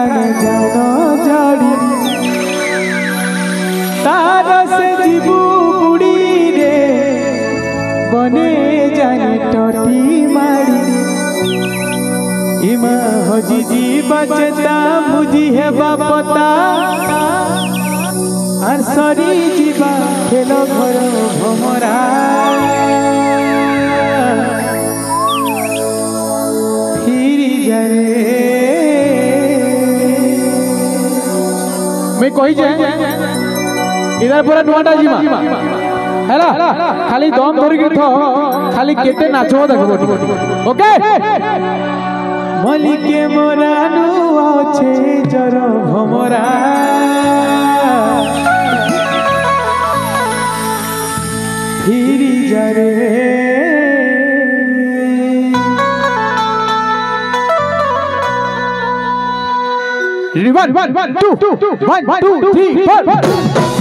प्राण जान जड़ी तार से जीवू बुड़ी रे बने जाने टटी मारी इमा हजी जी बचता मुझी है बापता और सरी जीवा खेल घर भमरा मैं कही जाए इधर पूरा नुआटा जीवा हैला खाली दम धरिक थो खाली केते नाचो देखबो ओके मलिके मोरानु आछे जर भमरा फिरी जारे One, 2, 1, 2, 3, 4.